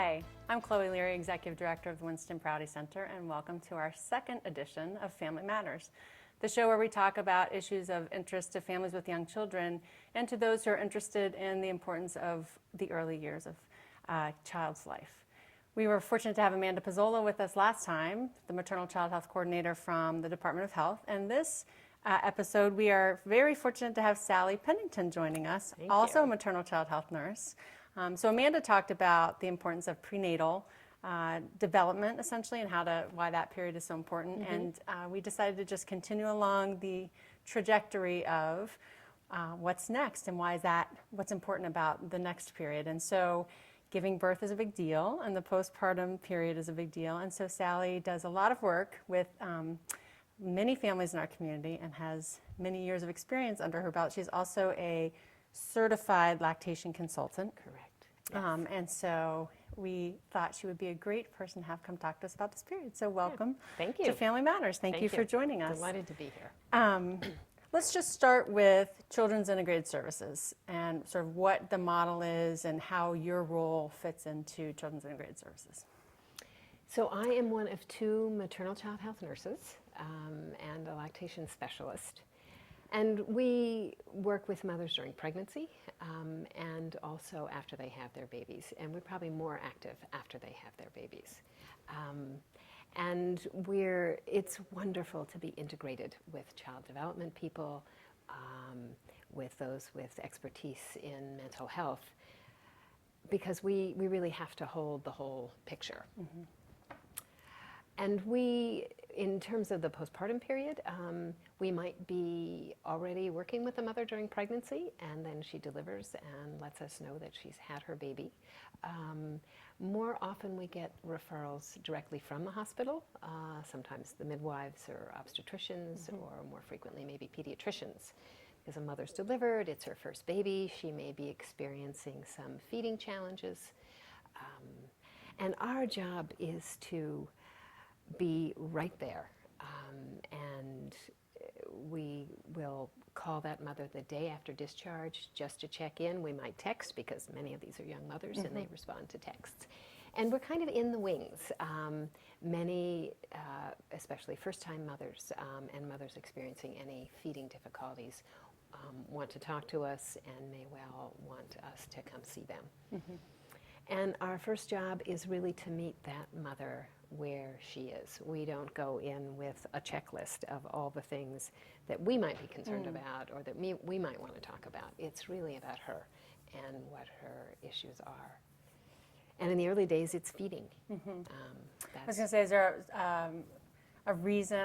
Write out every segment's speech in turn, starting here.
Hi, I'm Chloe Learey, Executive Director of the Winston Prouty Center, and welcome to our second edition of Family Matters, the show where we talk about issues of interest to families with young children and to those who are interested in the importance of the early years of a child's life. We were fortunate to have Amanda Pizzola with us last time, the Maternal Child Health Coordinator from the Department of Health, and this episode we are very fortunate to have Sally Pennington joining us, also a maternal child health nurse. So Amanda talked about the importance of prenatal development, essentially, and why that period is so important. And we decided to just continue along the trajectory of what's next and what's important about the next period. And so giving birth is a big deal, and the postpartum period is a big deal. And so Sally does a lot of work with many families in our community and has many years of experience under her belt. She's also a certified lactation consultant. Correct. Yes. And so we thought she would be a great person to have come talk to us about this period. So welcome Thank you. to Family Matters. Thank you for joining us. Delighted to be here. Let's just start with Children's Integrated Services and sort of what the model is and how your role fits into Children's Integrated Services. So I am one of two maternal child health nurses and a lactation specialist. And we work with mothers during pregnancy and also after they have their babies. And we're probably more active after they have their babies. And it's wonderful to be integrated with child development people, with those with expertise in mental health, because we really have to hold the whole picture. And in terms of the postpartum period, we might be already working with the mother during pregnancy, and then she delivers and lets us know that she's had her baby. More often we get referrals directly from the hospital, sometimes the midwives or obstetricians, or more frequently maybe pediatricians. Because a mother's delivered, it's her first baby, she may be experiencing some feeding challenges. And our job is to be right there, and we will call that mother the day after discharge just to check in. We might text, because many of these are young mothers and they respond to texts. And we're kind of in the wings. Many, especially first-time mothers and mothers experiencing any feeding difficulties, want to talk to us and may well want us to come see them. And our first job is really to meet that mother where she is. We don't go in with a checklist of all the things that we might be concerned about or that we might want to talk about. It's really about her and what her issues are. And in the early days, it's feeding. I was going to say, is there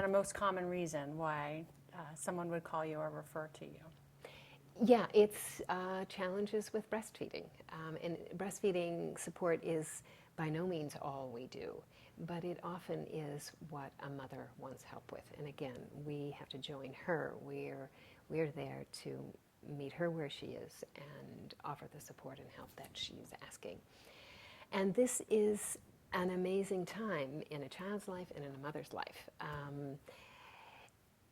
a most common reason why someone would call you or refer to you? Yeah, it's challenges with breastfeeding. And breastfeeding support is by no means all we do, but it often is what a mother wants help with. And again, we have to join her. We're there to meet her where she is and offer the support and help that she's asking. And this is an amazing time in a child's life and in a mother's life.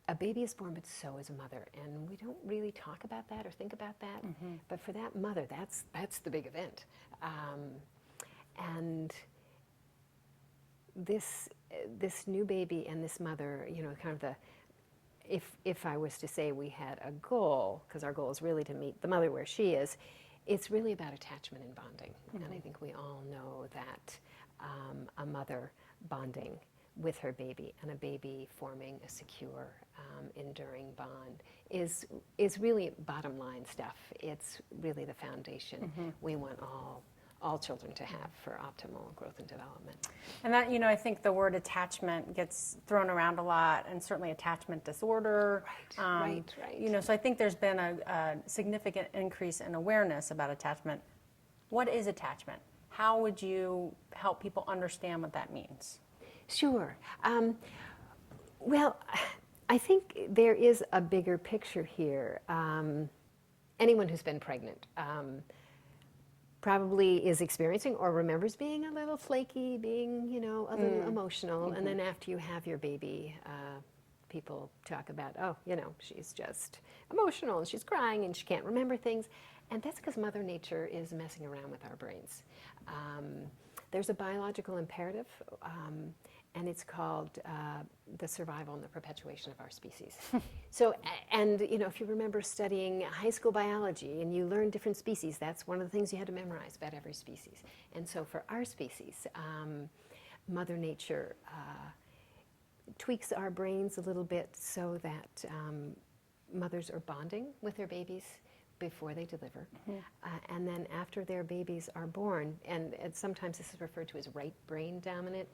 A baby is born, but so is a mother, and we don't really talk about that or think about that. But for that mother, that's the big event. And this new baby and this mother, kind of if I was to say we had a goal, because our goal is really to meet the mother where she is, it's really about attachment and bonding. And I think we all know that a mother bonding with her baby and a baby forming a secure, enduring bond is really bottom line stuff. It's really the foundation we want all children to have for optimal growth and development. And that, I think the word attachment gets thrown around a lot, and certainly attachment disorder. Right. So I think there's been a significant increase in awareness about attachment. What is attachment? How would you help people understand what that means? Sure. Well, I think there is a bigger picture here. Anyone who's been pregnant probably is experiencing or remembers being a little flaky, being, a little emotional. And then after you have your baby, people talk about, she's just emotional and she's crying and she can't remember things. And that's because Mother Nature is messing around with our brains. There's a biological imperative, and it's called the survival and the perpetuation of our species. So, and you know, if you remember studying high school biology and you learn different species, that's one of the things you had to memorize about every species. And so for our species, Mother Nature tweaks our brains a little bit so that mothers are bonding with their babies before they deliver. And then after their babies are born, and sometimes this is referred to as right brain dominant,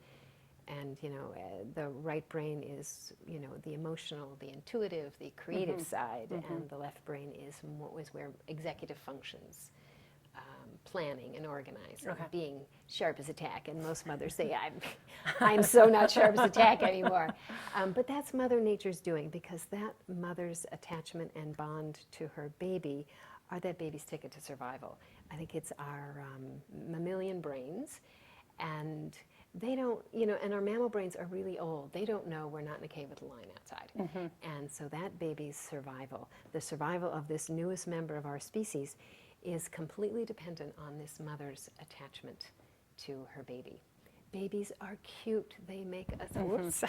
and you know, the right brain is, you know, the emotional, the intuitive, the creative side, and the left brain is where executive functions, planning and organizing, being sharp as a tack. And most mothers say, I'm so not sharp as a tack anymore. But that's Mother Nature's doing, because that mother's attachment and bond to her baby are that baby's ticket to survival. I think it's our mammalian brains, and they don't, you know, and our mammal brains are really old. They don't know we're not in a cave with a lion outside. And so that baby's survival, the survival of this newest member of our species, is completely dependent on this mother's attachment to her baby. Babies are cute. They make us,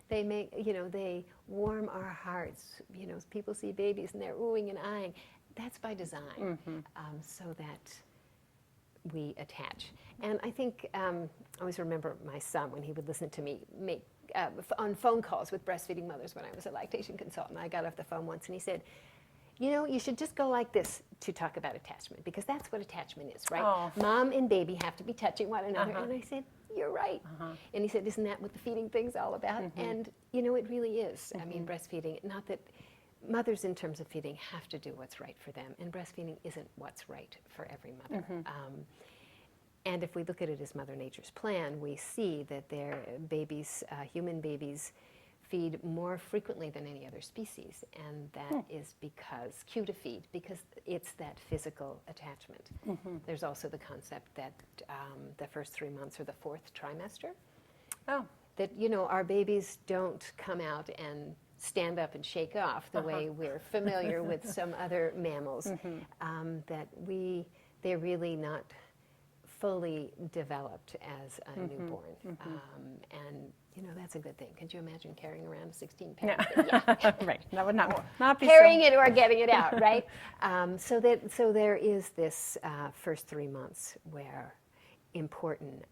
they make, you know, they warm our hearts. You know, people see babies and they're oohing and eyeing. That's by design, so that we attach. And I think, I always remember my son when he would listen to me make on phone calls with breastfeeding mothers when I was a lactation consultant. I got off the phone once and he said, you know, you should just go like this to talk about attachment, because that's what attachment is, right? Oh. Mom and baby have to be touching one another. And I said, you're right. And he said, isn't that what the feeding thing's all about? And, you know, it really is. I mean, breastfeeding, not that mothers in terms of feeding have to do what's right for them, and breastfeeding isn't what's right for every mother. And if we look at it as Mother Nature's plan, we see that their babies, human babies, feed more frequently than any other species, and that is because, cue to feed, because it's that physical attachment. There's also the concept that the first 3 months are the fourth trimester. That, you know, our babies don't come out and stand up and shake off the way we're familiar with some other mammals, that they're really not fully developed as a newborn. And you know, that's a good thing. Could you imagine carrying around a 16-pound baby? Right. That would not be carrying it or getting it out, right? So there is this first 3 months where important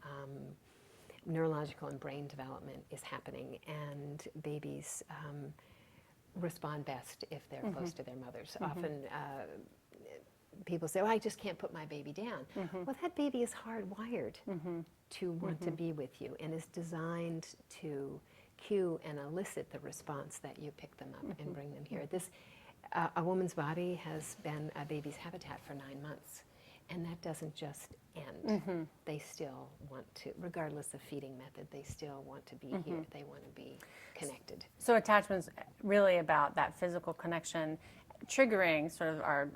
neurological and brain development is happening, and babies respond best if they're close to their mothers. Often people say, oh, I just can't put my baby down. Well, that baby is hardwired to want to be with you, and is designed to cue and elicit the response that you pick them up and bring them here. A woman's body has been a baby's habitat for 9 months, and that doesn't just end. They still want to, regardless of feeding method, they still want to be here. They want to be connected. So attachment's really about that physical connection, triggering sort of our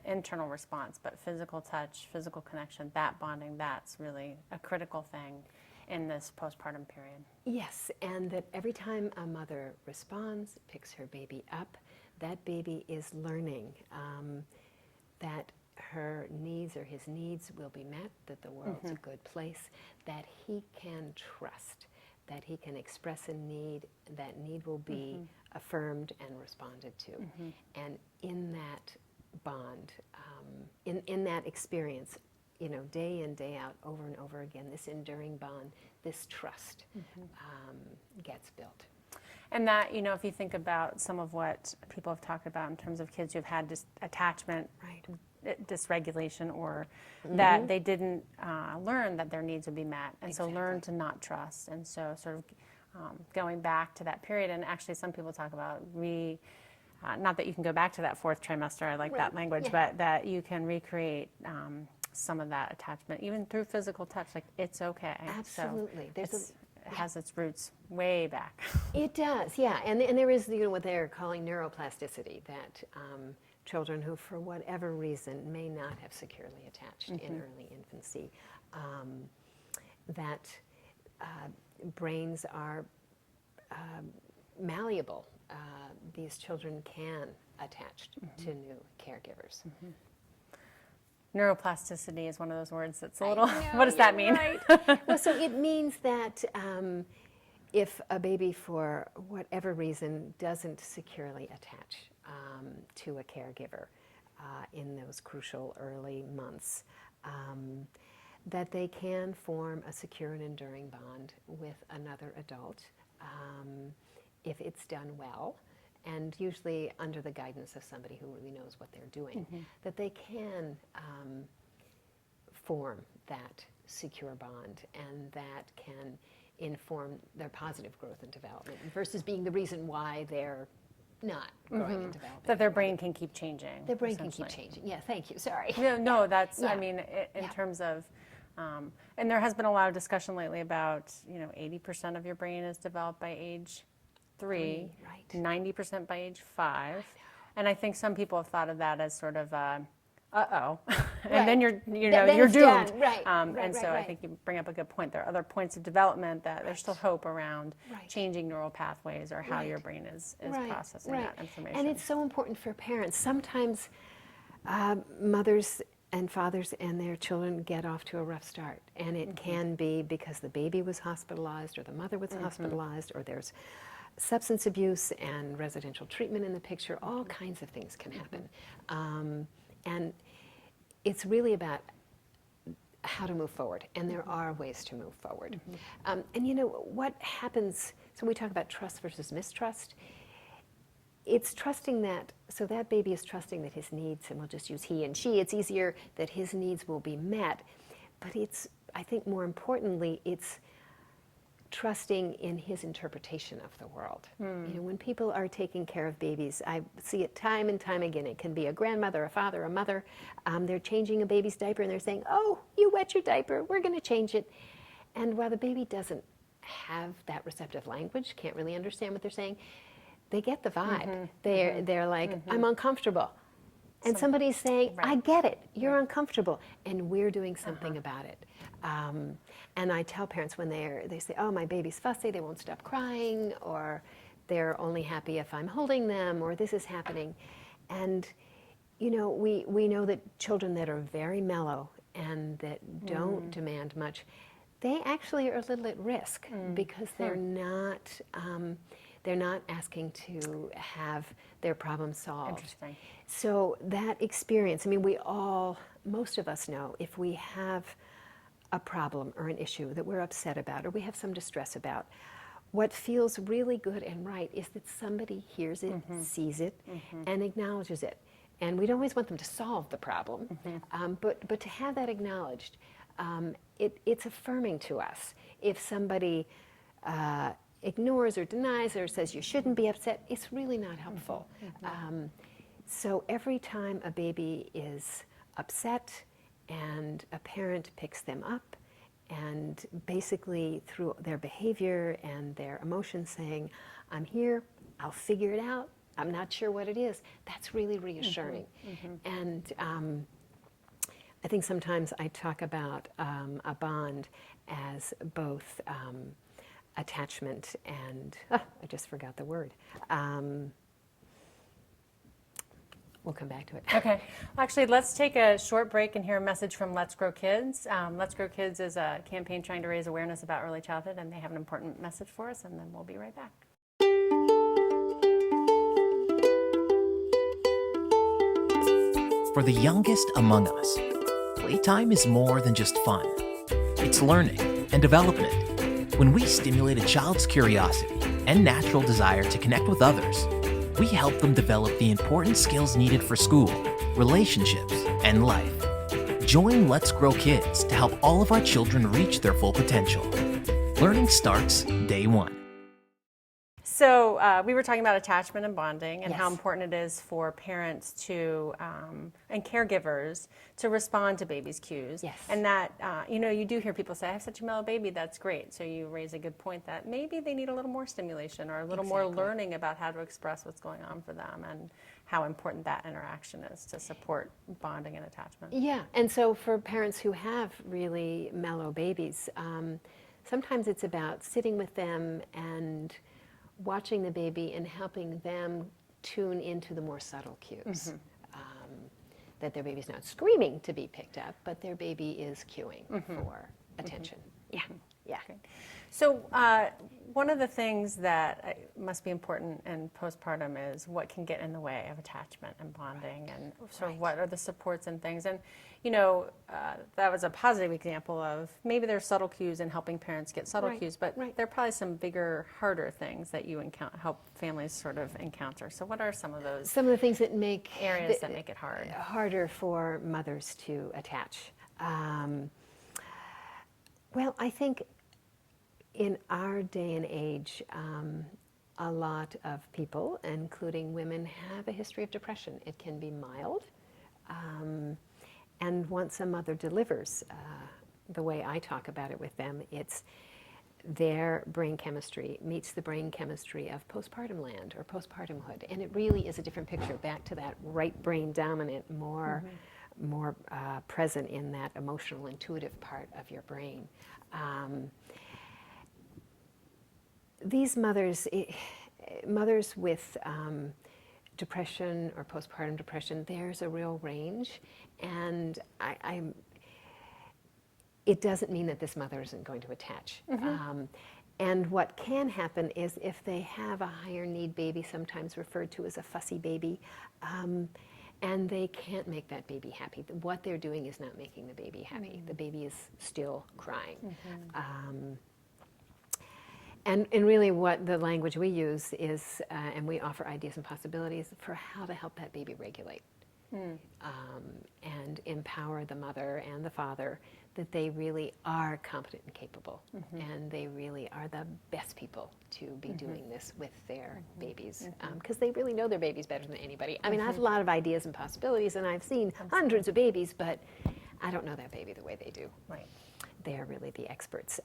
internal response, but physical touch, physical connection, that bonding, that's really a critical thing in this postpartum period. Yes, and that every time a mother responds, picks her baby up, that baby is learning that her needs or his needs will be met, that the world's a good place, that he can trust, that he can express a need, that need will be affirmed and responded to. And in that bond, in that experience, you know, day in, day out, over and over again, this enduring bond, this trust gets built. And that, you know, if you think about some of what people have talked about in terms of kids who've had attachment dysregulation, or that they didn't learn that their needs would be met, and so learn to not trust, and so sort of going back to that period. And actually some people talk about not that you can go back to that fourth trimester, I like that language, but that you can recreate some of that attachment even through physical touch. Like, it's okay. Absolutely. So it has its roots way back. It does, yeah. And there is, you know, what they're calling neuroplasticity, that children who, for whatever reason, may not have securely attached in early infancy, that brains are malleable. These children can attach to new caregivers. Neuroplasticity is one of those words that's a I little, know, what does that you're mean? right. Well, so it means that if a baby, for whatever reason, doesn't securely attach to a caregiver in those crucial early months, that they can form a secure and enduring bond with another adult if it's done well, and usually under the guidance of somebody who really knows what they're doing, that they can form that secure bond, and that can inform their positive growth and development versus being the reason why they're not growing and developing. That their brain can keep changing. Their brain can keep changing. Yeah, thank you. Sorry. No, that's, Yeah. I mean, in terms of, and there has been a lot of discussion lately about, 80% of your brain is developed by age 3, right. 90% by age 5. And I think some people have thought of that as sort of, uh-oh, and then you're Then you're it's doomed. done. Right, And so I think you bring up a good point. There are other points of development that there's still hope around changing neural pathways or how your brain is processing that information. And it's so important for parents. Sometimes mothers and fathers and their children get off to a rough start, and it can be because the baby was hospitalized or the mother was hospitalized, or there's substance abuse and residential treatment in the picture. All kinds of things can happen. And it's really about how to move forward, and there are ways to move forward. And what happens, so we talk about trust versus mistrust. It's trusting that, so that baby is trusting that his needs, and we'll just use he and she, it's easier that his needs will be met. But it's, I think more importantly, it's trusting in his interpretation of the world. When people are taking care of babies, I see it time and time again. It can be a grandmother, a father, a mother. They're changing a baby's diaper and they're saying, "Oh, you wet your diaper, we're going to change it." And while the baby doesn't have that receptive language, can't really understand what they're saying, they get the vibe. They're like, "I'm uncomfortable." And somebody's saying, "I get it, you're uncomfortable," and we're doing something about it. And I tell parents when they say, "Oh, my baby's fussy, they won't stop crying," or "They're only happy if I'm holding them," or "This is happening." And, we know that children that are very mellow and that don't demand much, they actually are a little at risk because they're not asking to have their problems solved. Interesting. So that experience, most of us know if we have a problem or an issue that we're upset about or we have some distress about, what feels really good and right is that somebody hears it, sees it, and acknowledges it. And we don't always want them to solve the problem, but to have that acknowledged, it's affirming to us. If somebody ignores or denies or says you shouldn't be upset, it's really not helpful. So every time a baby is upset and a parent picks them up and basically through their behavior and their emotions saying, "I'm here, I'll figure it out, I'm not sure what it is," that's really reassuring. And I think sometimes I talk about a bond as both attachment and, I just forgot the word. We'll come back to it. Okay. Actually, let's take a short break and hear a message from Let's Grow Kids. Let's Grow Kids is a campaign trying to raise awareness about early childhood, and they have an important message for us, and then we'll be right back. For the youngest among us, playtime is more than just fun. It's learning and development. When we stimulate a child's curiosity and natural desire to connect with others, we help them develop the important skills needed for school, relationships, and life. Join Let's Grow Kids to help all of our children reach their full potential. Learning starts day one. So we were talking about attachment and bonding and how Yes. important it is for parents to and caregivers to respond to babies' cues. Yes. And that you do hear people say, "I have such a mellow baby." That's great. So you raise a good point that maybe they need a little more stimulation or a little more learning about how to express what's going on for them and how important that interaction is to support bonding and attachment. Yeah, and so for parents who have really mellow babies, sometimes it's about sitting with them and watching the baby and helping them tune into the more subtle cues that their baby's not screaming to be picked up, but their baby is cueing for attention. Yeah, yeah. Okay. So one of the things that must be important in postpartum is what can get in the way of attachment and bonding, and sort of what are the supports and things. And that was a positive example of maybe there's subtle cues in helping parents get subtle cues, but there are probably some bigger, harder things that you help families sort of encounter. So what are some of those? Some of the things that make areas that make it hard. Harder for mothers to attach. Well, I think in our day and age, a lot of people, including women, have a history of depression. It can be mild. And once a mother delivers, the way I talk about it with them, it's their brain chemistry meets the brain chemistry of postpartum land or postpartumhood. And it really is a different picture, back to that right brain dominant, more present in that emotional, intuitive part of your brain. These mothers with depression or postpartum depression, there's a real range, and it doesn't mean that this mother isn't going to attach. And what can happen is if they have a higher need baby, sometimes referred to as a fussy baby, and they can't make that baby happy. What they're doing is not making the baby happy. The baby is still crying. And really what the language we use is, and we offer ideas and possibilities for how to help that baby regulate. And empower the mother and the father that they really are competent and capable, and they really are the best people to be doing this with their babies, because they really know their babies better than anybody. I mean, I have a lot of ideas and possibilities, and I've seen hundreds of babies, but I don't know that baby the way they do. Right. They are really the experts.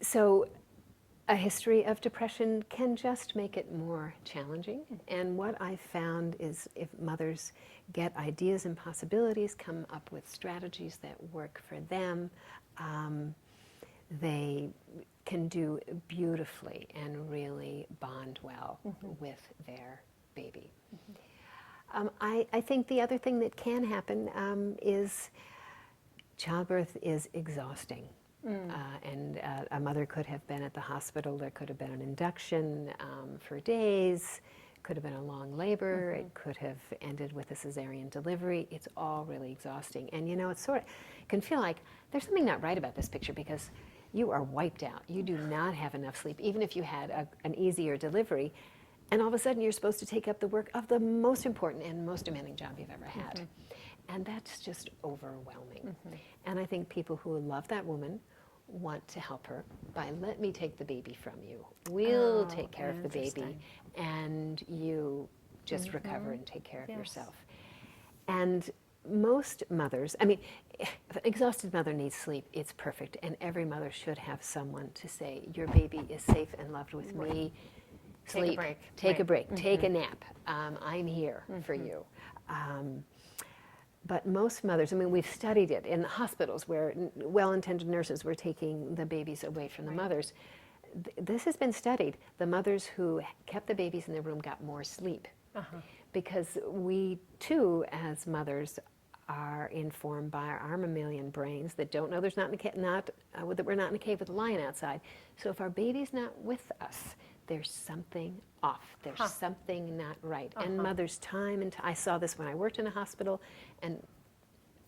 So a history of depression can just make it more challenging. And what I've found is if mothers get ideas and possibilities, come up with strategies that work for them, they can do beautifully and really bond well with their baby. I think the other thing that can happen is childbirth is exhausting. And a mother could have been at the hospital, there could have been an induction for days, could have been a long labor, it could have ended with a cesarean delivery. It's all really exhausting. And it's sort of, can feel like there's something not right about this picture because you are wiped out. You do not have enough sleep, even if you had an easier delivery. And all of a sudden you're supposed to take up the work of the most important and most demanding job you've ever had. And that's just overwhelming. And I think people who love that woman want to help her by, let me take the baby from you. We'll take care of the baby, and you just recover and take care of yourself. And most mothers, I mean, if an exhausted mother needs sleep, it's perfect, and every mother should have someone to say, your baby is safe and loved with me. Sleep, take a break, take a break, take a nap. I'm here for you. But most mothers, I mean, we've studied it in the hospitals where well-intended nurses were taking the babies away from the mothers. This has been studied. The mothers who kept the babies in their room got more sleep. Because we, too, as mothers, are informed by our mammalian brains that don't know there's that we're not in a cave with a lion outside. So if our baby's not with us, there's something off. There's something not right. And mothers I saw this when I worked in a hospital, and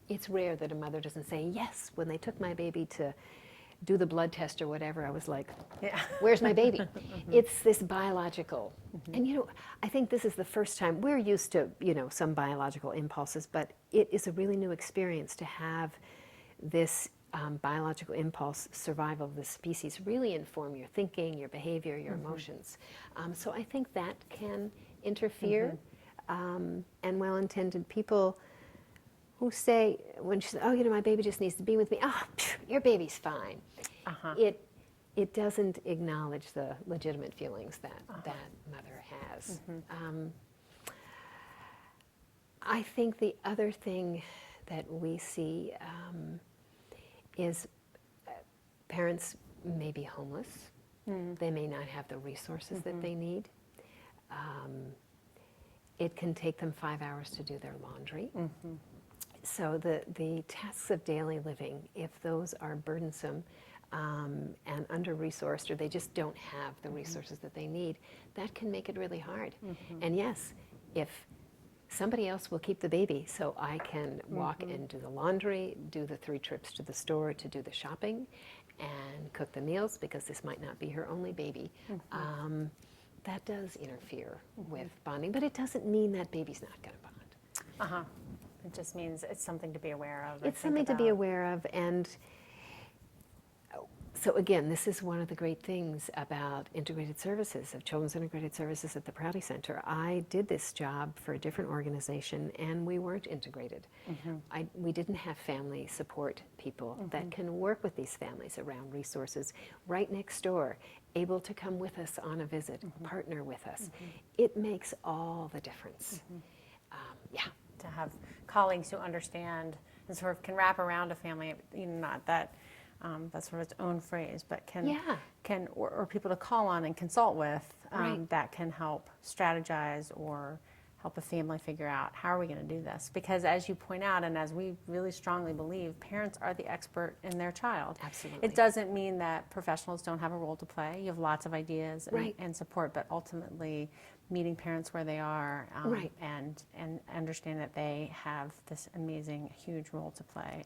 it's rare that a mother doesn't say, yes, when they took my baby to do the blood test or whatever, I was like, where's my baby? It's this biological. And I think this is the first time, we're used to, some biological impulses, but it is a really new experience to have this biological impulse, survival of the species, really inform your thinking, your behavior, your emotions. So I think that can interfere. And well-intended people who say, when she says, oh, my baby just needs to be with me, your baby's fine. It doesn't acknowledge the legitimate feelings that that mother has. I think the other thing that we see is parents may be homeless. They may not have the resources that they need. It can take them 5 hours to do their laundry. So the tasks of daily living, if those are burdensome and under-resourced, or they just don't have the resources that they need, that can make it really hard. And yes, if somebody else will keep the baby, so I can walk and do the laundry, do the 3 trips to the store to do the shopping, and cook the meals, because this might not be her only baby. That does interfere with bonding, but it doesn't mean that baby's not going to bond. It just means it's something to be aware of. It's something to be aware of, and so again, this is one of the great things about integrated services, of children's integrated services at the Prouty Center. I did this job for a different organization, and we weren't integrated. We didn't have family support people that can work with these families around resources right next door, able to come with us on a visit, partner with us. It makes all the difference. To have colleagues who understand and sort of can wrap around a family, not that that's sort of its own phrase, but or people to call on and consult with that can help strategize or help a family figure out, how are we going to do this? Because as you point out, and as we really strongly believe, parents are the expert in their child. Absolutely. It doesn't mean that professionals don't have a role to play. You have lots of ideas and support, but ultimately meeting parents where they are and understand that they have this amazing, huge role to play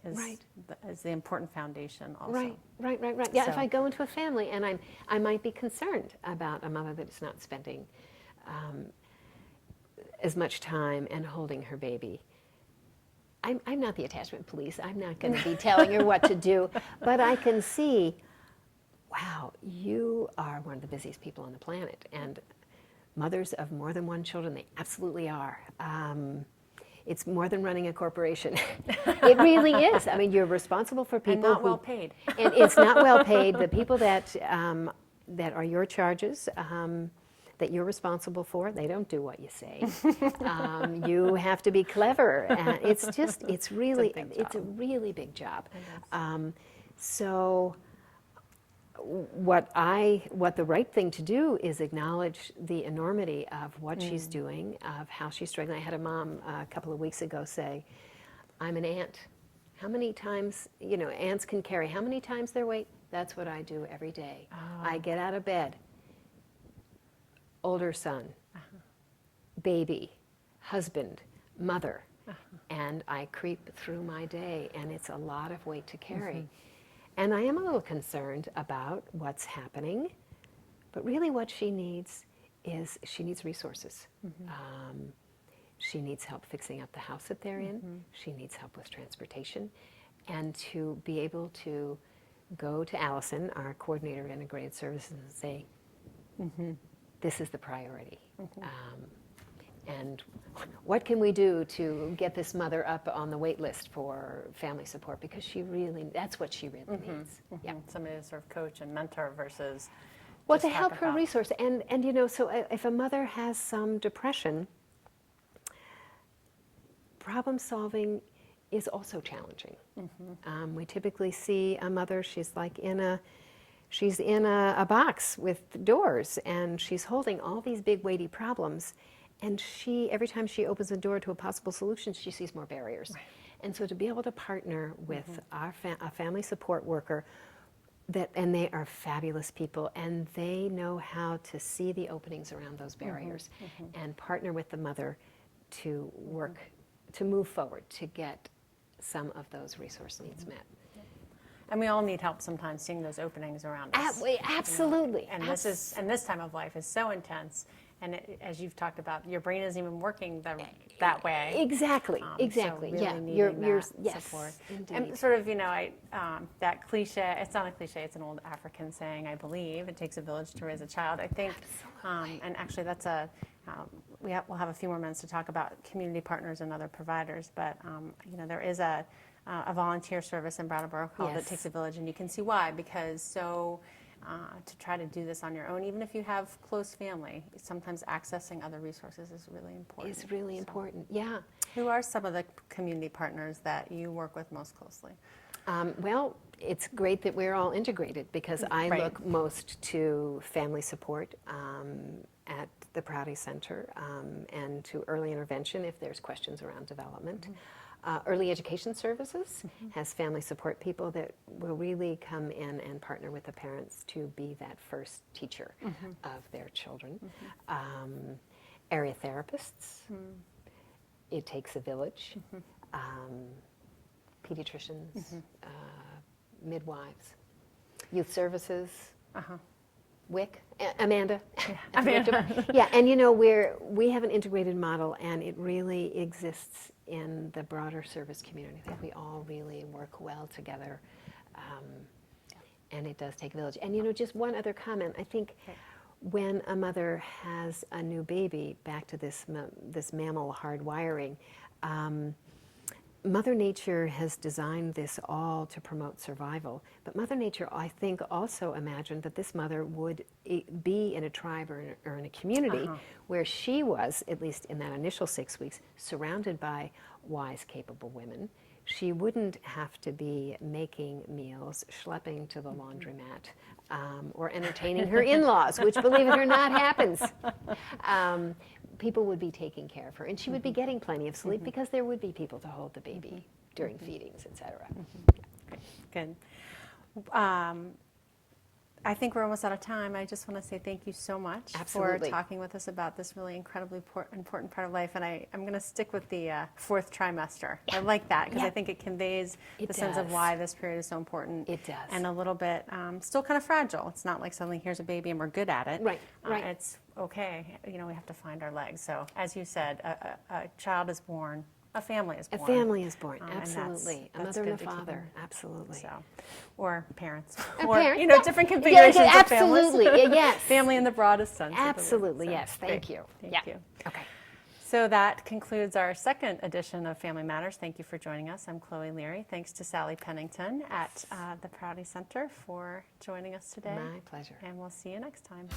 is the important foundation also. Right. Yeah, so if I go into a family and I might be concerned about a mother that's not spending as much time and holding her baby. I'm not the attachment police. I'm not going to be telling her what to do, but I can see, wow, you are one of the busiest people on the planet, and mothers of more than one children, they absolutely are. It's more than running a corporation. It really is. I mean, you're responsible for people and not well paid. And it's not well paid. The people that are your charges, that you're responsible for, they don't do what you say. You have to be clever. And it's really a really big job. So what the right thing to do is acknowledge the enormity of what she's doing, of how she's struggling. I had a mom a couple of weeks ago say, I'm an aunt. How many times, aunts can carry how many times their weight? That's what I do every day. I get out of bed, older son, baby, husband, mother, and I creep through my day, and it's a lot of weight to carry. And I am a little concerned about what's happening, but really what she needs is she needs resources. She needs help fixing up the house that they're in. She needs help with transportation, and to be able to go to Allison, our coordinator of integrated services, and say, this is the priority. And what can we do to get this mother up on the wait list for family support? Because that's what she really needs. Yeah, somebody to sort of coach and mentor versus to help her resource. And so if a mother has some depression, problem solving is also challenging. We typically see a mother, she's in a box with doors, and she's holding all these big weighty problems, and every time she opens the door to a possible solution, she sees more barriers. And so to be able to partner with a family support worker, and they are fabulous people, and they know how to see the openings around those barriers and partner with the mother to work, to move forward, to get some of those resource needs met. And we all need help sometimes seeing those openings around us. Absolutely. And this time of life is so intense. And as you've talked about, your brain isn't even working that way. Exactly. So really needing that support. Indeed. And sort of, that cliche, it's not a cliche, it's an old African saying, I believe. It takes a village to raise a child. I think, and actually that's we'll have a few more minutes to talk about community partners and other providers, but, there is a volunteer service in Brattleboro called It Takes a Village, and you can see why, because so to try to do this on your own, even if you have close family. Sometimes accessing other resources is really important. It's really important, yeah. Who are some of the community partners that you work with most closely? Well, it's great that we're all integrated because I Right. look most to family support at the Prouty Center and to early intervention if there's questions around development. Early education services has family support people that will really come in and partner with the parents to be that first teacher of their children. Area therapists, it takes a village. Pediatricians, midwives, youth services, WIC, Amanda. Yeah, and you know, we have an integrated model and it really exists in the broader service community. I think we all really work well together and it does take a village. And you know, just one other comment, I think when a mother has a new baby, back to this mammal hardwiring, Mother Nature has designed this all to promote survival, but Mother Nature, I think, also imagined that this mother would be in a tribe or in a community where she was, at least in that initial 6 weeks, surrounded by wise, capable women. She wouldn't have to be making meals, schlepping to the laundromat, or entertaining her in-laws, which, believe it or not, happens. People would be taking care of her, and she would be getting plenty of sleep because there would be people to hold the baby during feedings, etc. Good. I think we're almost out of time. I just want to say thank you so much for talking with us about this really incredibly important part of life. And I'm going to stick with the fourth trimester. I like that because I think it conveys the sense of why this period is so important. It does. And a little bit still kind of fragile. It's not like suddenly here's a baby and we're good at it. Right. It's okay. You know, we have to find our legs. So as you said, a child is born. A family is born. A family is born, And absolutely. that's A mother and a good to keep father, in- absolutely. So, or parents, And or parents, you know, different configurations of families. absolutely, yes. Family in the broadest sense. Absolutely, of the word. yes. Thank you. Thank you. Okay. So that concludes our second edition of Family Matters. Thank you for joining us. I'm Chloe Learey. Thanks to Sally Pennington at the Prouty Center for joining us today. My pleasure. And we'll see you next time.